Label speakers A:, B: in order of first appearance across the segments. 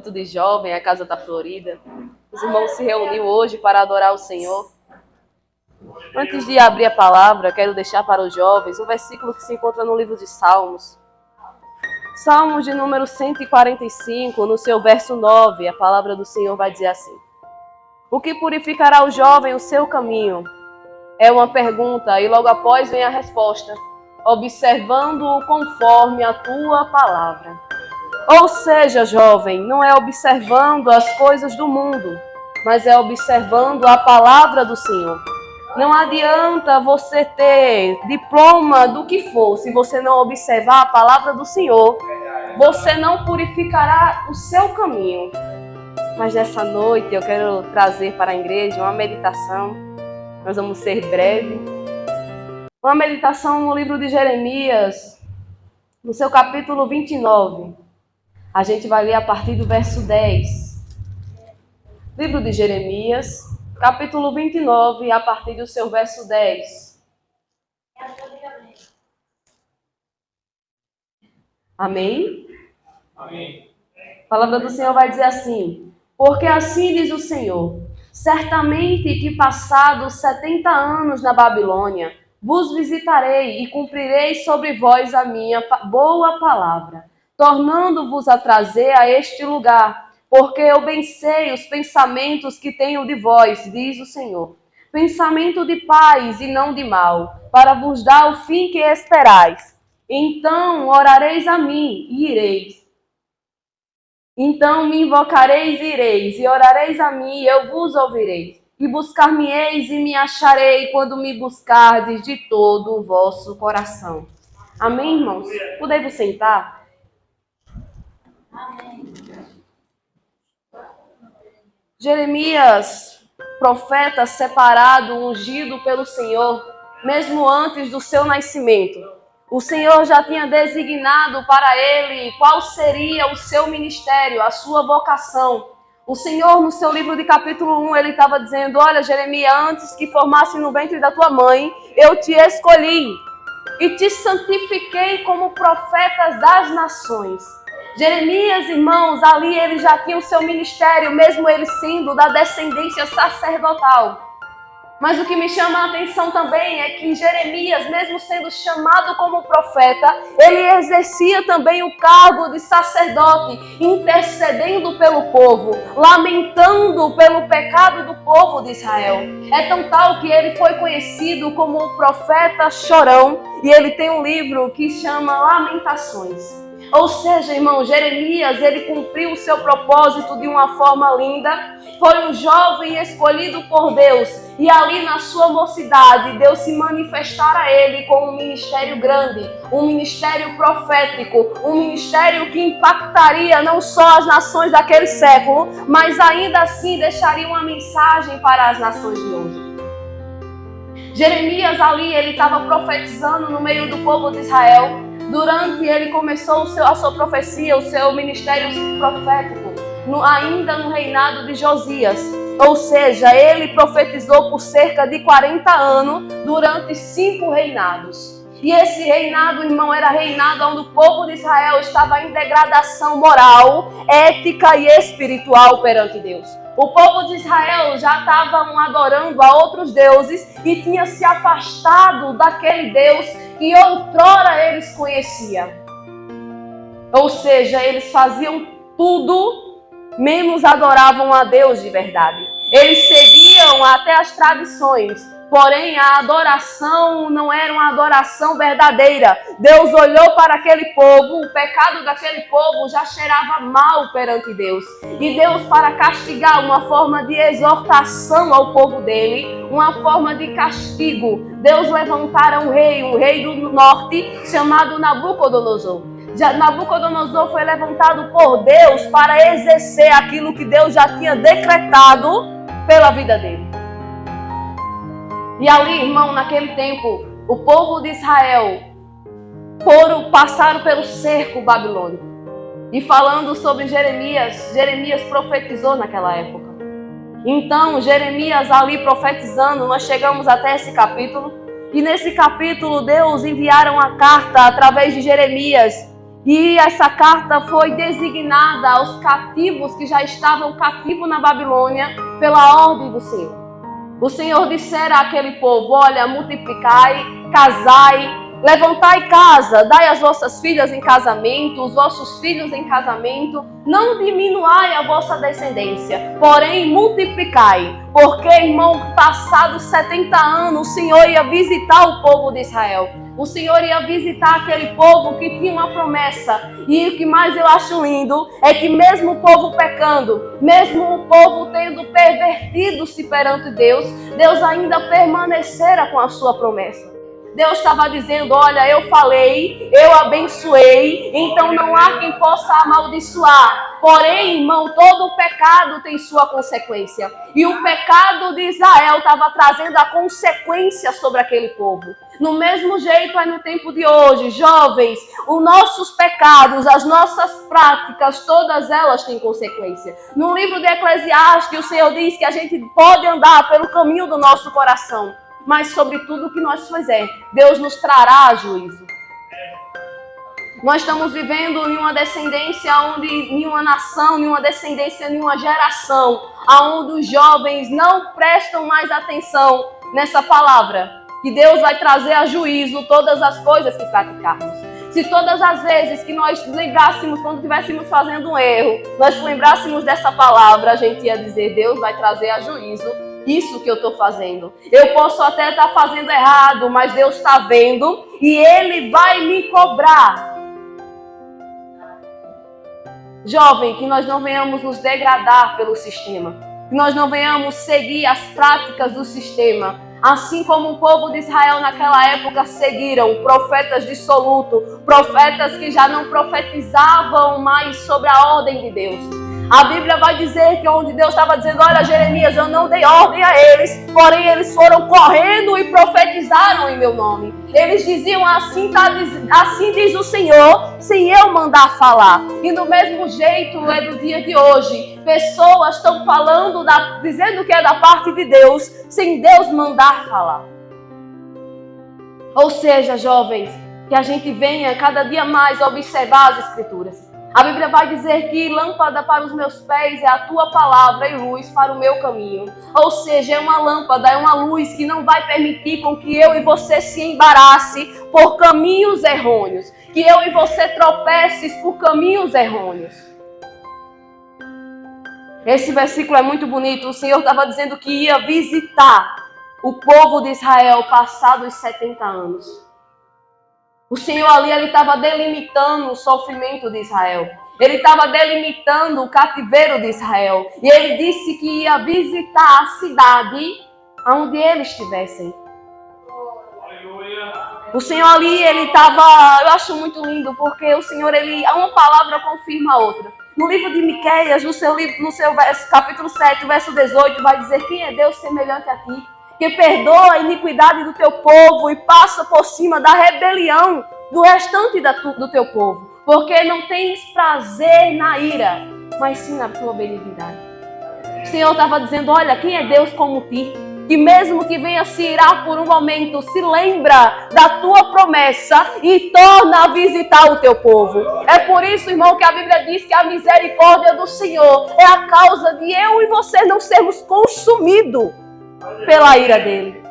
A: culto de jovem, a Casa da Florida. Os irmãos se reuniram hoje para adorar o Senhor. Antes de abrir a palavra, quero deixar para os jovens um versículo que se encontra no livro de Salmos. Salmos de número 145, no seu verso 9, a palavra do Senhor vai dizer assim: o que purificará o jovem o seu caminho? É uma pergunta e logo após vem a resposta: observando-o conforme a tua palavra. Ou seja, jovem, não é observando as coisas do mundo, mas é observando a palavra do Senhor. Não adianta você ter diploma do que for, se você não observar a palavra do Senhor, você não purificará o seu caminho. Mas nessa noite eu quero trazer para a igreja uma meditação. Nós vamos ser breve. Uma meditação no livro de Jeremias, no seu capítulo 29. A gente vai ler a partir do verso 10. Livro de Jeremias, capítulo 29, a partir do seu verso 10. Amém?
B: Amém.
A: A palavra do Senhor vai dizer assim: porque assim diz o Senhor, certamente que passados 70 anos na Babilônia, vos visitarei e cumprirei sobre vós a minha boa palavra, tornando-vos a trazer a este lugar, porque eu bem sei os pensamentos que tenho de vós, diz o Senhor, pensamento de paz e não de mal, para vos dar o fim que esperais. Então orareis a mim e ireis. Então me invocareis e ireis, e orareis a mim e eu vos ouvirei. E buscar-me-eis e me acharei quando me buscardes de todo o vosso coração. Amém, irmãos? Podemos sentar? Amém. Jeremias, profeta separado, ungido pelo Senhor, mesmo antes do seu nascimento. O Senhor já tinha designado para ele qual seria o seu ministério, a sua vocação. O Senhor, no seu livro de capítulo 1, ele estava dizendo: olha, Jeremias, antes que formasse no ventre da tua mãe, eu te escolhi e te santifiquei como profeta das nações. Jeremias, irmãos, ali ele já tinha o seu ministério, mesmo ele sendo da descendência sacerdotal. Mas o que me chama a atenção também é que Jeremias, mesmo sendo chamado como profeta, ele exercia também o cargo de sacerdote, intercedendo pelo povo, lamentando pelo pecado do povo de Israel. É tão tal que ele foi conhecido como o profeta chorão, e ele tem um livro que chama Lamentações. Ou seja, irmão, Jeremias, ele cumpriu o seu propósito de uma forma linda. Foi um jovem escolhido por Deus. E ali na sua mocidade, Deus se manifestara a ele com um ministério grande. Um ministério profético. Um ministério que impactaria não só as nações daquele século, mas ainda assim deixaria uma mensagem para as nações de hoje. Jeremias ali, ele estava profetizando no meio do povo de Israel. Durante ele começou a sua profecia, o seu ministério profético, ainda no reinado de Josias. Ou seja, ele profetizou por cerca de 40 anos durante 5 reinados. E esse reinado, irmão, era reinado onde o povo de Israel estava em degradação moral, ética e espiritual perante Deus. O povo de Israel já estava adorando a outros deuses e tinha se afastado daquele Deus que outrora eles conheciam. Ou seja, eles faziam tudo, menos adoravam a Deus de verdade. Eles seguiam até as tradições, porém a adoração não era uma adoração verdadeira. Deus olhou para aquele povo, o pecado daquele povo já cheirava mal perante Deus. E Deus, para castigar, uma forma de exortação ao povo dele, uma forma de castigo, Deus levantara um rei do norte, chamado Nabucodonosor. Nabucodonosor foi levantado por Deus para exercer aquilo que Deus já tinha decretado pela vida dele. E ali, irmão, naquele tempo, o povo de Israel passaram pelo cerco babilônico. E falando sobre Jeremias, Jeremias profetizou naquela época. Então, Jeremias ali profetizando, nós chegamos até esse capítulo. E nesse capítulo, Deus enviara uma carta através de Jeremias. E essa carta foi designada aos cativos que já estavam cativos na Babilônia pela ordem do Senhor. O Senhor dissera àquele povo: olha, multiplicai, casai, levantai casa, dai as vossas filhas em casamento, os vossos filhos em casamento, não diminuai a vossa descendência, porém multiplicai. Porque, irmão, passados 70 anos, o Senhor ia visitar o povo de Israel. O Senhor ia visitar aquele povo que tinha uma promessa. E o que mais eu acho lindo é que mesmo o povo pecando, mesmo o povo tendo pervertido-se perante Deus, Deus ainda permanecera com a sua promessa. Deus estava dizendo, olha, eu falei, eu abençoei, então não há quem possa amaldiçoar. Porém, irmão, todo pecado tem sua consequência. E o pecado de Israel estava trazendo a consequência sobre aquele povo. No mesmo jeito é no tempo de hoje, jovens, os nossos pecados, as nossas práticas, todas elas têm consequência. No livro de Eclesiastes, o Senhor diz que a gente pode andar pelo caminho do nosso coração, mas sobre tudo o que nós fizermos, Deus nos trará a juízo. Nós estamos vivendo em uma descendência onde, em uma nação, em uma descendência, em uma geração, onde os jovens não prestam mais atenção nessa palavra, que Deus vai trazer a juízo todas as coisas que praticarmos. Se todas as vezes que nós lembrássemos, quando estivéssemos fazendo um erro, nós lembrássemos dessa palavra, a gente ia dizer, Deus vai trazer a juízo isso que eu estou fazendo. Eu posso até estar fazendo errado, mas Deus está vendo e Ele vai me cobrar. Jovem, que nós não venhamos nos degradar pelo sistema, que nós não venhamos seguir as práticas do sistema, assim como o povo de Israel naquela época seguiram profetas dissolutos, profetas que já não profetizavam mais sobre a ordem de Deus. A Bíblia vai dizer que onde Deus estava dizendo, olha Jeremias, eu não dei ordem a eles, porém eles foram correndo e profetizaram em meu nome. Eles diziam, assim diz o Senhor, sem eu mandar falar. E do mesmo jeito é do dia de hoje. Pessoas estão falando, dizendo que é da parte de Deus, sem Deus mandar falar. Ou seja, jovens, que a gente venha cada dia mais observar as Escrituras. A Bíblia vai dizer que lâmpada para os meus pés é a tua palavra e luz para o meu caminho. Ou seja, é uma lâmpada, é uma luz que não vai permitir com que eu e você se embarace por caminhos errôneos. Que eu e você tropeces por caminhos errôneos. Esse versículo é muito bonito. O Senhor estava dizendo que ia visitar o povo de Israel passados 70 anos. O Senhor ali estava delimitando o sofrimento de Israel. Ele estava delimitando o cativeiro de Israel. E ele disse que ia visitar a cidade onde eles estivessem. O Senhor ali, ele estava... Eu acho muito lindo, porque o Senhor, uma palavra confirma a outra. No livro de Miqueias, no seu verso, capítulo 7, verso 18, vai dizer, quem é Deus semelhante a ti? Que perdoa a iniquidade do teu povo e passa por cima da rebelião do restante do teu povo. Porque não tens prazer na ira, mas sim na tua benignidade. O Senhor estava dizendo, olha, quem é Deus como ti? Que mesmo que venha se irar por um momento, se lembra da tua promessa e torna a visitar o teu povo. É por isso, irmão, que a Bíblia diz que a misericórdia do Senhor é a causa de eu e você não sermos consumidos pela ira dele.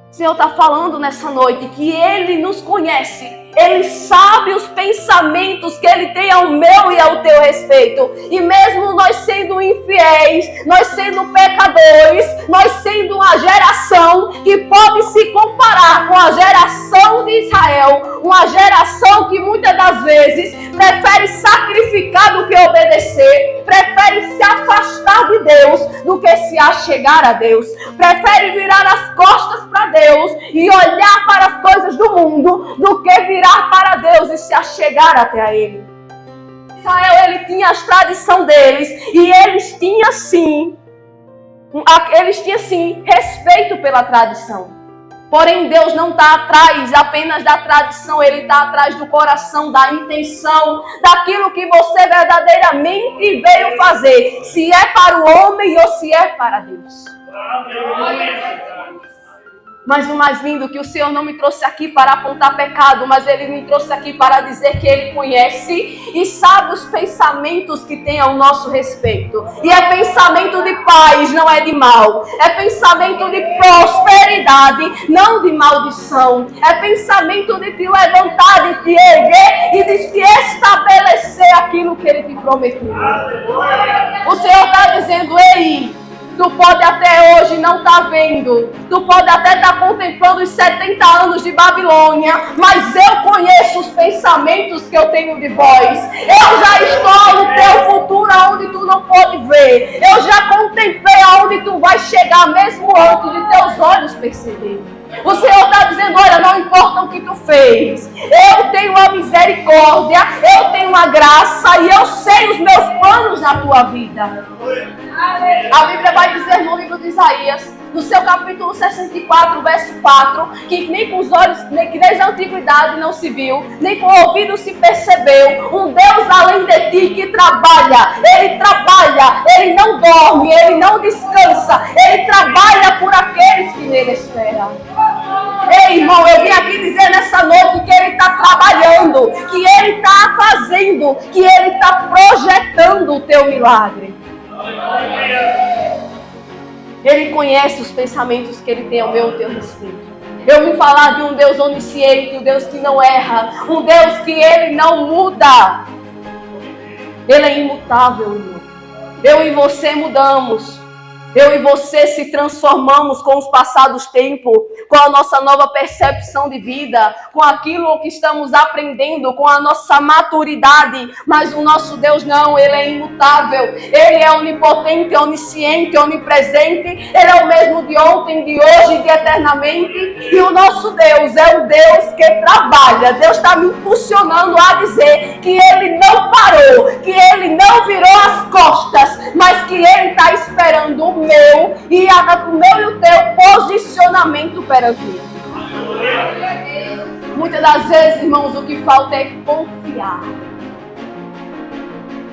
A: O Senhor está falando nessa noite que Ele nos conhece. Ele sabe os pensamentos que Ele tem ao meu e ao teu respeito. E mesmo nós sendo infiéis, nós sendo pecadores, nós sendo uma geração que pode se comparar com a geração de Israel, uma geração que muitas das vezes prefere sacrificar do que obedecer, prefere se afastar de Deus do que se achegar a Deus, prefere virar as costas para Deus e olhar para as coisas do mundo do que virar para Deus e se achegar até Ele. Israel, ele tinha as tradições deles e eles tinham sim respeito pela tradição. Porém, Deus não está atrás apenas da tradição, Ele está atrás do coração, da intenção, daquilo que você verdadeiramente veio fazer, se é para o homem ou se é para Deus. Mas o mais lindo é que o Senhor não me trouxe aqui para apontar pecado, mas Ele me trouxe aqui para dizer que Ele conhece e sabe os pensamentos que tem ao nosso respeito. E é pensamento de paz, não é de mal. É pensamento de prosperidade, não de maldição. É pensamento de te levantar, de te erguer e de te estabelecer aquilo que Ele te prometeu. O Senhor está dizendo, ei, Tu pode até hoje não estar vendo. Tu pode até estar contemplando os 70 anos de Babilônia. Mas eu conheço os pensamentos que eu tenho de vós. Eu já estou no teu futuro aonde tu não pode ver. Eu já contemplei aonde tu vai chegar mesmo antes de teus olhos perceberem. O Senhor está dizendo, olha, não importa o que tu fez. Eu tenho uma misericórdia, eu tenho uma graça e eu sei os meus planos na tua vida. A Bíblia vai dizer no livro de Isaías, no seu capítulo 64, verso 4, que nem com os olhos, nem que desde a antiguidade não se viu, nem com o ouvido se percebeu, um Deus além de ti que trabalha, ele não dorme, ele não descansa, ele trabalha por aqueles que nele esperam. Ei, irmão, eu vim aqui dizer nessa noite que ele está trabalhando, que ele está fazendo, que ele está projetando o teu milagre. Ele conhece os pensamentos que ele tem ao meu e teu respeito. Eu vim falar de um Deus onisciente, um Deus que não erra, um Deus que ele não muda. Ele é imutável, irmão. Eu e você mudamos. Eu e você se transformamos com os passados tempos, com a nossa nova percepção de vida, com aquilo que estamos aprendendo, com a nossa maturidade. Mas o nosso Deus não, ele é imutável. Ele é onipotente, onisciente, onipresente. Ele é o mesmo de ontem, de hoje e de eternamente. E o nosso Deus é um Deus que trabalha. Deus está me impulsionando a dizer que ele não parou, que ele não virou as costas, mas que ele está esperando o meu e o teu posicionamento perante ele. Muitas das vezes, irmãos, o que falta é confiar.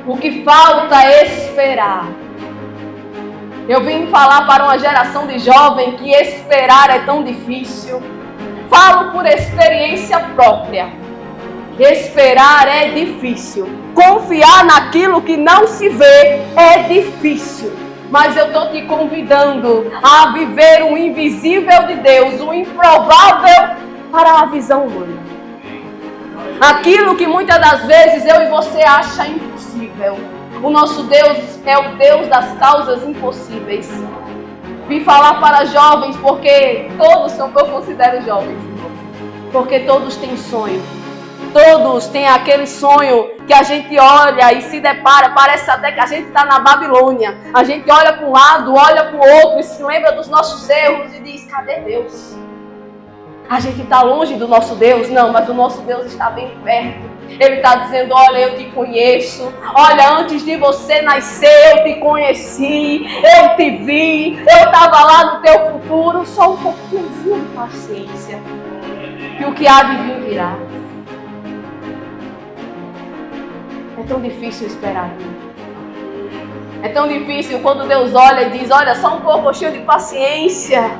A: O que falta é esperar. Eu vim falar para uma geração de jovens que esperar é tão difícil. Falo por experiência própria. Esperar é difícil. Confiar naquilo que não se vê é difícil. Mas eu estou te convidando a viver o invisível de Deus, o improvável para a visão humana. Aquilo que muitas das vezes eu e você acha impossível. O nosso Deus é o Deus das causas impossíveis. Vim falar para jovens porque todos são, eu considero jovens, porque todos têm sonho. Todos têm aquele sonho que a gente olha e se depara, parece até que a gente está na Babilônia. A gente olha para um lado, olha para o outro e se lembra dos nossos erros e diz, cadê Deus? A gente está longe do nosso Deus? Não, mas o nosso Deus está bem perto. Ele está dizendo, olha, eu te conheço. Olha, antes de você nascer, eu te conheci. Eu te vi. Eu estava lá no teu futuro. Só um pouquinho de paciência. E o que há de vir virá. É tão difícil esperar. É tão difícil quando Deus olha e diz, olha, só um pouquinho de paciência.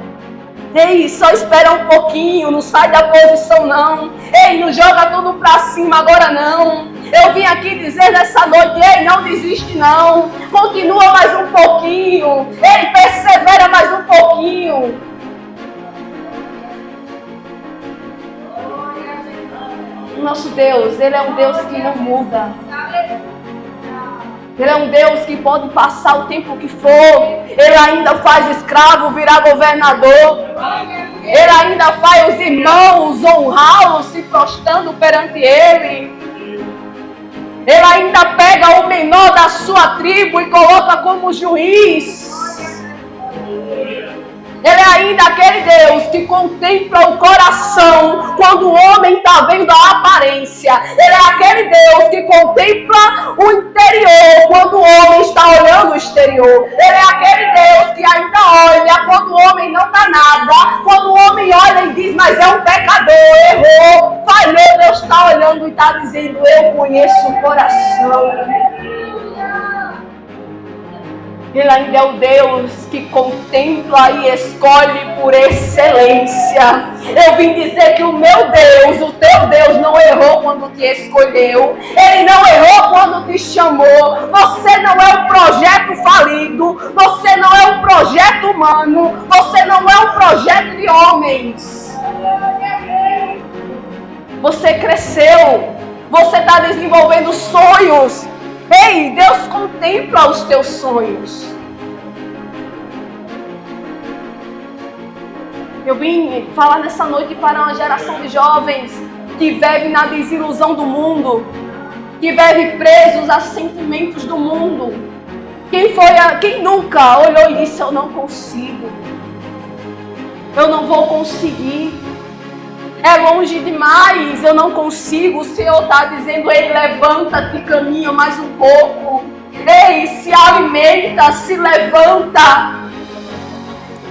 A: Ei, só espera um pouquinho, não sai da posição não. Ei, não joga tudo pra cima agora não. Eu vim aqui dizer nessa noite, ei, não desiste não. Continua mais um pouquinho. Ei, persevera mais um pouquinho. O nosso Deus, ele é um Deus que não muda. Ele é um Deus que pode passar o tempo que for. Ele ainda faz escravo virar governador. Ele ainda faz os irmãos honrá-lo se prostrando perante ele. Ele ainda pega o menor da sua tribo e coloca como juiz. Ele é ainda aquele Deus que contempla o coração quando o homem está vendo a aparência. Ele é aquele Deus que contempla o interior quando o homem está olhando o exterior. Ele é aquele Deus que ainda olha quando o homem não dá nada. Quando o homem olha e diz, mas é um pecador, errou, falhou. Deus está olhando e está dizendo, eu conheço o coração. Ele ainda é o Deus que contempla e escolhe por excelência. Eu vim dizer que o meu Deus, o teu Deus, não errou quando te escolheu. Ele não errou quando te chamou. Você não é um projeto falido. Você não é um projeto humano. Você não é um projeto de homens. Você cresceu. Você está desenvolvendo sonhos. Ei, Deus contempla os teus sonhos. Eu vim falar nessa noite para uma geração de jovens que vive na desilusão do mundo, que vive presos a sentimentos do mundo. Quem nunca olhou e disse: eu não consigo, eu não vou conseguir, é longe demais, eu não consigo. O Senhor está dizendo: ei, levanta-te e caminha mais um pouco. Ei, se alimenta, se levanta.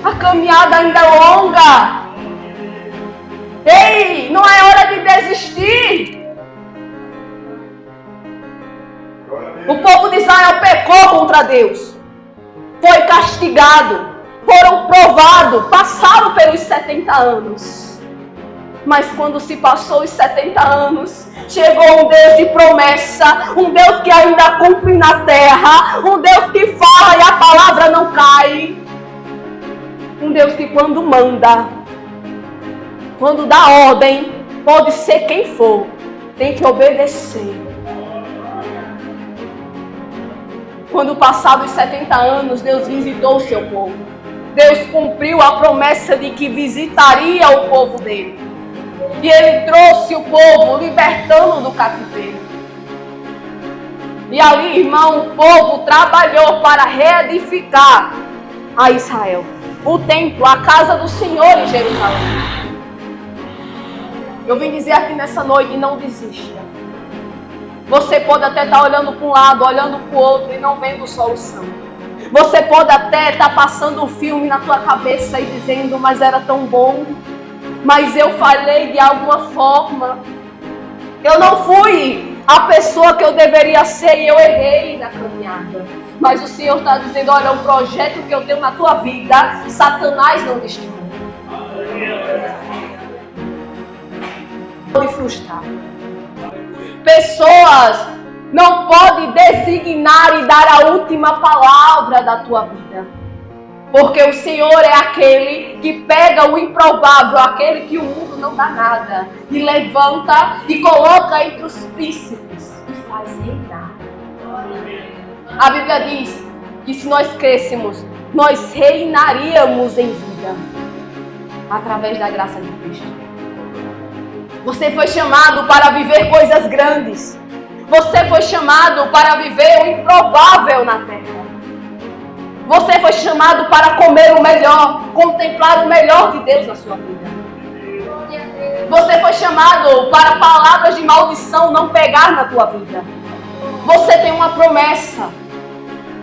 A: A caminhada ainda é longa. Ei, não é hora de desistir. O povo de Israel pecou contra Deus. Foi castigado. Foram provados. Passaram pelos 70 anos. Mas quando se passou os 70 anos, chegou um Deus de promessa, um Deus que ainda cumpre na terra, um Deus que fala e a palavra não cai, um Deus que quando manda, quando dá ordem, pode ser quem for, tem que obedecer. Quando passados os 70 anos, Deus visitou o seu povo. Deus cumpriu a promessa de que visitaria o povo dele. E ele trouxe o povo, libertando do cativeiro. E ali, irmão, o povo trabalhou para reedificar a Israel. O templo, a casa do Senhor em Jerusalém. Eu vim dizer aqui nessa noite: não desista. Você pode até estar olhando para um lado, olhando para o outro e não vendo solução. Você pode até estar passando um filme na tua cabeça e dizendo: mas era tão bom. Mas eu falhei de alguma forma. Eu não fui a pessoa que eu deveria ser e eu errei na caminhada. Mas o Senhor está dizendo: olha, o projeto que eu tenho na tua vida, Satanás não destruiu. Pode frustrar. Pessoas não podem designar e dar a última palavra da tua vida. Porque o Senhor é aquele que pega o improvável, aquele que o mundo não dá nada, e levanta e coloca entre os príncipes e faz reinar. A Bíblia diz que se nós crescêssemos, nós reinaríamos em vida, através da graça de Cristo. Você foi chamado para viver coisas grandes. Você foi chamado para viver o improvável na terra. Você foi chamado para comer o melhor, contemplar o melhor de Deus na sua vida. Você foi chamado para palavras de maldição não pegar na tua vida. Você tem uma promessa.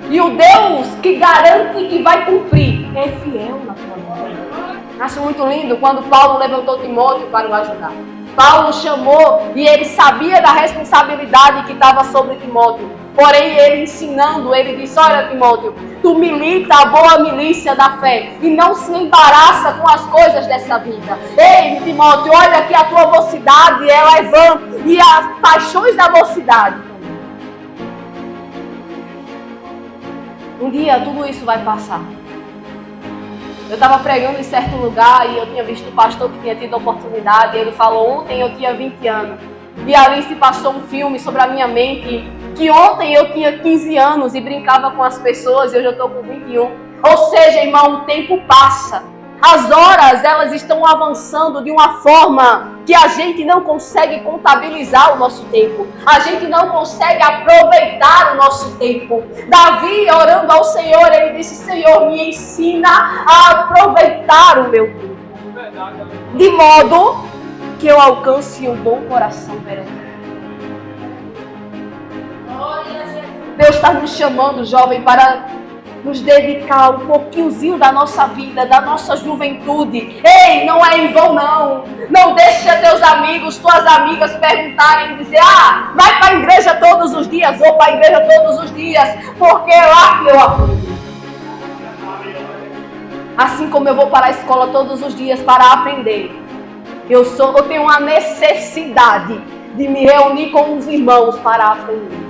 A: E o Deus que garante que vai cumprir é fiel na tua vida. Acho muito lindo quando Paulo levantou Timóteo para o ajudar. Paulo chamou e ele sabia da responsabilidade que estava sobre Timóteo. Porém, ele ensinando, ele disse: olha, Timóteo, tu milita a boa milícia da fé e não se embaraça com as coisas dessa vida. Ei, Timóteo, olha que a tua mocidade ela é vã e as paixões da mocidade. Um dia tudo isso vai passar. Eu estava pregando em certo lugar e eu tinha visto o pastor que tinha tido a oportunidade. Ele falou: ontem eu tinha 20 anos. E ali se passou um filme sobre a minha mente, que ontem eu tinha 15 anos e brincava com as pessoas e hoje eu estou com 21. Ou seja, irmão, o tempo passa. As horas, elas estão avançando de uma forma que a gente não consegue contabilizar o nosso tempo. A gente não consegue aproveitar o nosso tempo. Davi, orando ao Senhor, ele disse: Senhor, me ensina a aproveitar o meu tempo. De modo que eu alcance um bom coração perante Deus. Deus está nos chamando, jovem, para nos dedicar um pouquinhozinho da nossa vida, da nossa juventude. Ei, não é em vão não. Não deixa teus amigos, tuas amigas perguntarem e dizer: ah, vai para a igreja todos os dias, vou para a igreja todos os dias, porque é lá que eu aprendo. Assim como eu vou para a escola todos os dias para aprender, eu tenho uma necessidade de me reunir com os irmãos para aprender.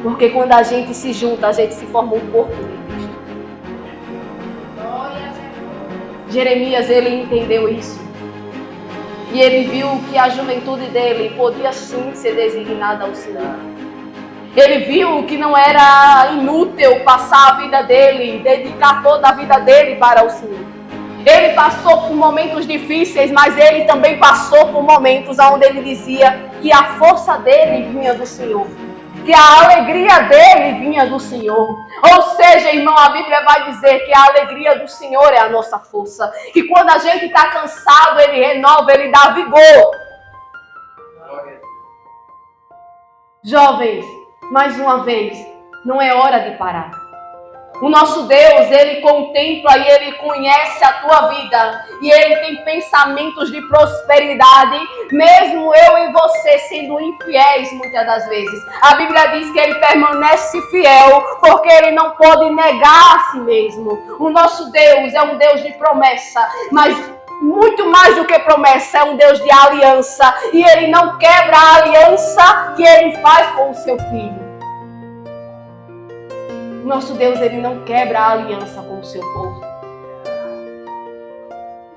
A: Porque quando a gente se junta, a gente se forma um corpo de Cristo. Jeremias, ele entendeu isso. E ele viu que a juventude dele podia sim ser designada ao Senhor. Ele viu que não era inútil passar a vida dele, dedicar toda a vida dele para o Senhor. Ele passou por momentos difíceis, mas ele também passou por momentos onde ele dizia que a força dele vinha do Senhor, que a alegria dele vinha do Senhor. Ou seja, irmão, a Bíblia vai dizer que a alegria do Senhor é a nossa força. Que quando a gente está cansado, Ele renova, Ele dá vigor. Jovens, mais uma vez, não é hora de parar. O nosso Deus, Ele contempla e Ele conhece a tua vida. E Ele tem pensamentos de prosperidade, mesmo eu e você sendo infiéis muitas das vezes. A Bíblia diz que Ele permanece fiel, porque Ele não pode negar a si mesmo. O nosso Deus é um Deus de promessa, mas muito mais do que promessa, é um Deus de aliança. E Ele não quebra a aliança que Ele faz com o seu Filho. Nosso Deus, Ele não quebra a aliança com o seu povo.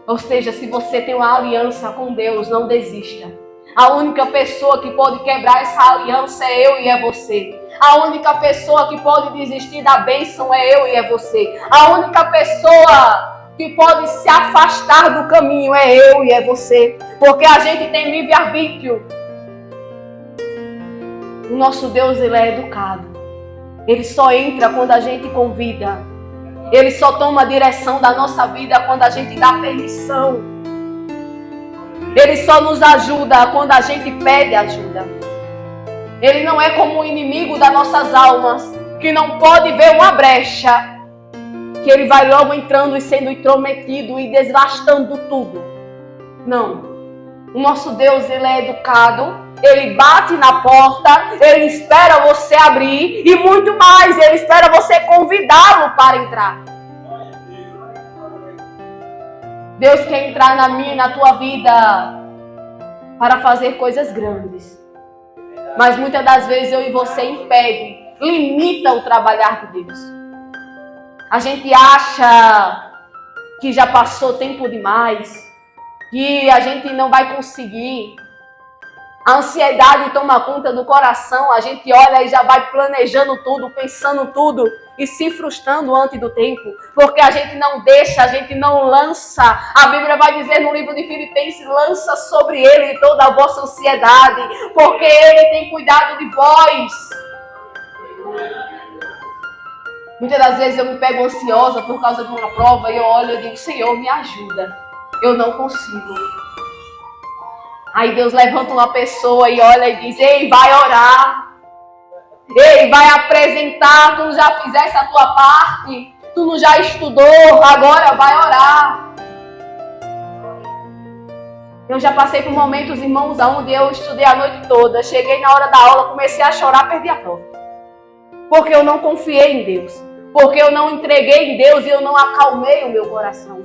A: Ou seja, se você tem uma aliança com Deus, não desista. A única pessoa que pode quebrar essa aliança é eu e é você. A única pessoa que pode desistir da bênção é eu e é você. A única pessoa que pode se afastar do caminho é eu e é você. Porque a gente tem livre-arbítrio. O nosso Deus, Ele é educado. Ele só entra quando a gente convida. Ele só toma a direção da nossa vida quando a gente dá permissão. Ele só nos ajuda quando a gente pede ajuda. Ele não é como o inimigo das nossas almas, que não pode ver uma brecha, que ele vai logo entrando e sendo intrometido e desgastando tudo. Não. O nosso Deus, Ele é educado. Ele bate na porta, Ele espera você abrir e muito mais, Ele espera você convidá-lo para entrar. Deus quer entrar na minha e na tua vida para fazer coisas grandes. Mas muitas das vezes eu e você impede, limita o trabalhar de Deus. A gente acha que já passou tempo demais, que a gente não vai conseguir. A ansiedade toma conta do coração, a gente olha e já vai planejando tudo, pensando tudo e se frustrando antes do tempo, porque a gente não deixa, a gente não lança. A Bíblia vai dizer no livro de Filipenses, lança sobre Ele toda a vossa ansiedade, porque Ele tem cuidado de vós. Muitas das vezes eu me pego ansiosa por causa de uma prova e eu olho e digo, Senhor, me ajuda, eu não consigo. Aí Deus levanta uma pessoa e olha e diz, ei, vai orar. Ei, vai apresentar, tu não já fizesse a tua parte, tu não já estudou, agora vai orar. Eu já passei por momentos, irmãos, onde eu estudei a noite toda, cheguei na hora da aula, comecei a chorar, perdi a prova. Porque eu não confiei em Deus, porque eu não entreguei em Deus e eu não acalmei o meu coração.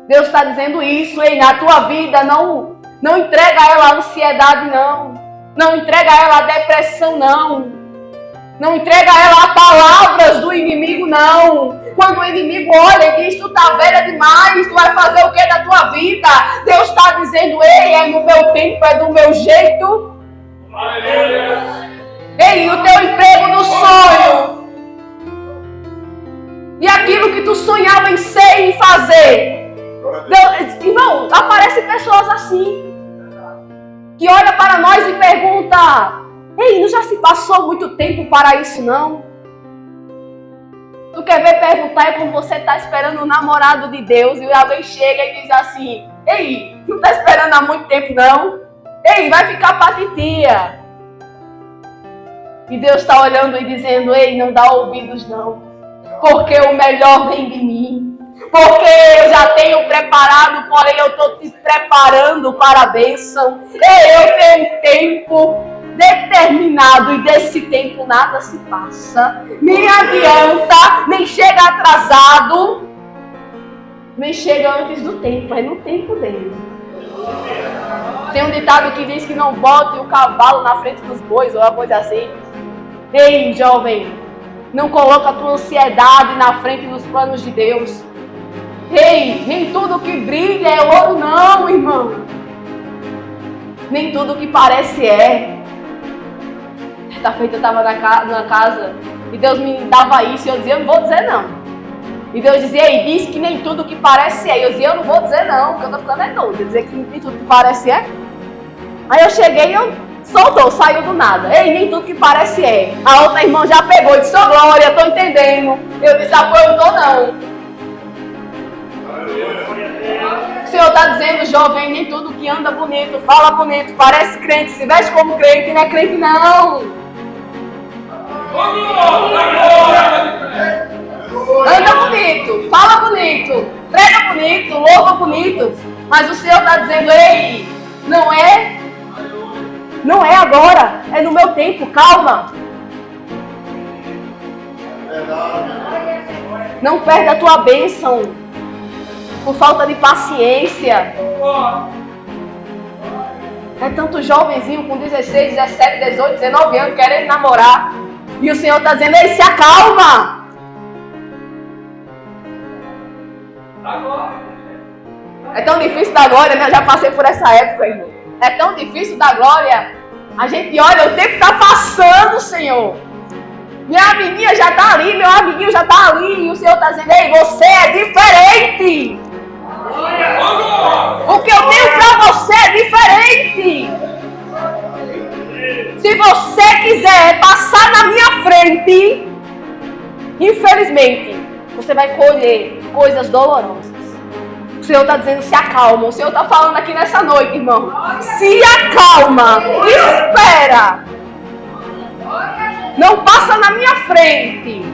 A: Deus está dizendo isso, ei, na tua vida não entrega a ela a ansiedade, não. Não entrega a ela a depressão, não. Não entrega a ela a palavras do inimigo, não. Quando o inimigo olha e diz, tu tá velha demais, tu vai fazer o que da tua vida? Deus está dizendo, ei, é no meu tempo, é do meu jeito. Ei, o teu emprego do sonho. E aquilo que tu sonhava em ser e em fazer. Deus, irmão, aparecem pessoas assim. Que olha para nós e pergunta, ei, não já se passou muito tempo para isso, não? Tu quer ver perguntar, é como você está esperando o namorado de Deus e alguém chega e diz assim, ei, não está esperando há muito tempo, não? Ei, vai ficar para titia. E Deus está olhando e dizendo, ei, não dá ouvidos, não. Porque o melhor vem de mim. Porque eu já tenho preparado, porém eu estou te preparando para a bênção. Eu tenho um tempo determinado e desse tempo nada se passa. Nem adianta, nem chega atrasado, nem chega antes do tempo, é no tempo dele. Tem um ditado que diz que não bote o cavalo na frente dos bois, ou uma coisa assim. Ei, jovem, não coloca a tua ansiedade na frente dos planos de Deus. Ei, nem tudo que brilha é ouro, não, irmão. Nem tudo que parece é. Certa feita eu estava na casa e Deus me dava isso e eu dizia, eu não vou dizer não. E Deus dizia, ei, diz que nem tudo que parece é. E eu dizia, eu não vou dizer não, porque eu tô ficando doido. Eu dizia que nem tudo que parece é. Aí eu cheguei e eu soltou, saiu do nada. Ei, nem tudo que parece é. A outra irmã já pegou e disse, ô Glória, tô entendendo. Eu disse, eu não tô não. O Senhor está dizendo, jovem, nem tudo que anda bonito, fala bonito, parece crente, se veste como crente, não é crente não. Anda bonito, fala bonito, prega bonito, louva bonito, mas o Senhor está dizendo, ei, não é agora, é no meu tempo, calma. Não perde a tua bênção por falta de paciência. É tanto jovenzinho com 16, 17, 18, 19 anos querendo namorar. E o Senhor está dizendo, ei, se acalma. É tão difícil dar glória, né? Eu já passei por essa época, irmão. É tão difícil dar glória. A gente olha, o tempo está passando, Senhor. Minha amiguinha já está ali, meu amiguinho já está ali. E o Senhor está dizendo, ei, você é diferente. O que eu tenho para você é diferente. Se você quiser passar na minha frente, infelizmente, você vai colher coisas dolorosas. O Senhor está dizendo, se acalma. O Senhor está falando aqui nessa noite, irmão. Se acalma. Espera. Não passa na minha frente.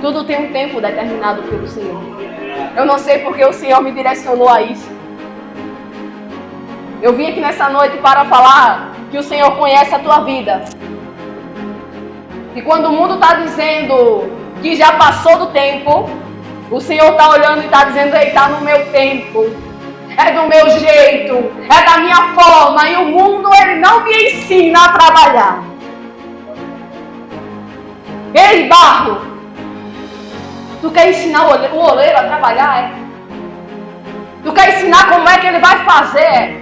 A: Tudo tem um tempo determinado pelo Senhor. Eu não sei porque o Senhor me direcionou a isso. Eu vim aqui nessa noite para falar que o Senhor conhece a tua vida. E quando o mundo está dizendo que já passou do tempo, o Senhor está olhando e está dizendo, ei, está no meu tempo. É do meu jeito. É da minha forma. E o mundo, ele não me ensina a trabalhar. Ei, barro. Tu quer ensinar o oleiro a trabalhar, é? Tu quer ensinar como é que ele vai fazer, é?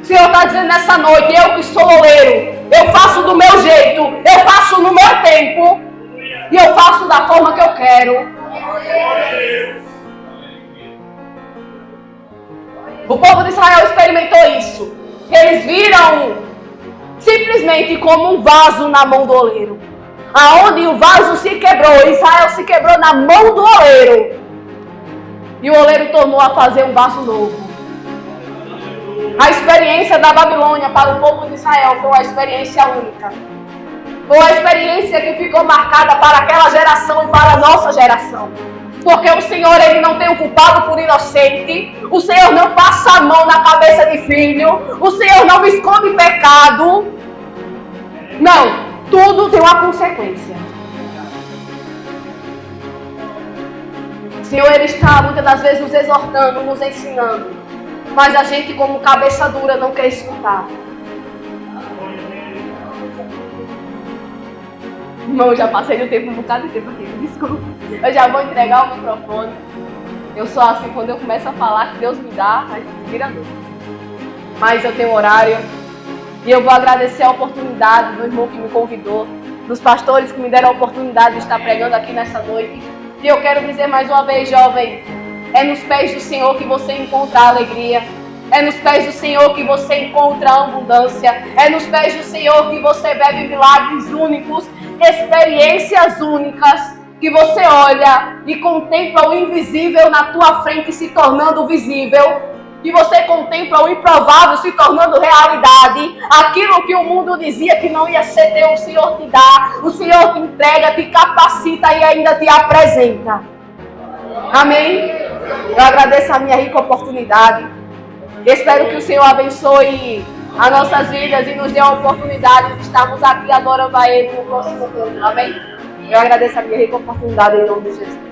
A: O Senhor está dizendo nessa noite, eu que sou oleiro, eu faço do meu jeito, eu faço no meu tempo, e eu faço da forma que eu quero. O povo de Israel experimentou isso. Eles viram simplesmente como um vaso na mão do oleiro. Aonde o vaso se quebrou, Israel se quebrou na mão do oleiro. E o oleiro tornou a fazer um vaso novo. A experiência da Babilônia para o povo de Israel foi uma experiência única. Foi uma experiência que ficou marcada para aquela geração e para a nossa geração. Porque o Senhor, ele não tem o culpado por inocente. O Senhor não passa a mão na cabeça de filho. O Senhor não esconde pecado. Não. Tudo tem uma consequência. O Senhor, ele está muitas das vezes nos exortando, nos ensinando. Mas a gente, como cabeça dura, não quer escutar. Irmão, eu já passei do tempo, um bocado de tempo aqui, desculpa. Eu já vou entregar o microfone. Eu sou assim, quando eu começo a falar que Deus me dá, aí vira noite. Mas eu tenho horário. E eu vou agradecer a oportunidade do irmão que me convidou, dos pastores que me deram a oportunidade de estar pregando aqui nessa noite. E eu quero dizer mais uma vez, jovem, é nos pés do Senhor que você encontra a alegria. É nos pés do Senhor que você encontra a abundância. É nos pés do Senhor que você bebe milagres únicos, experiências únicas, que você olha e contempla o invisível na tua frente se tornando visível. E você contempla o improvável se tornando realidade. Aquilo que o mundo dizia que não ia ser teu, o Senhor te dá. O Senhor te entrega, te capacita e ainda te apresenta. Amém? Eu agradeço a minha rica oportunidade. Espero que o Senhor abençoe as nossas vidas e nos dê a oportunidade de estarmos aqui adorando a Ele no próximo culto. Amém? Eu agradeço a minha rica oportunidade em nome de Jesus.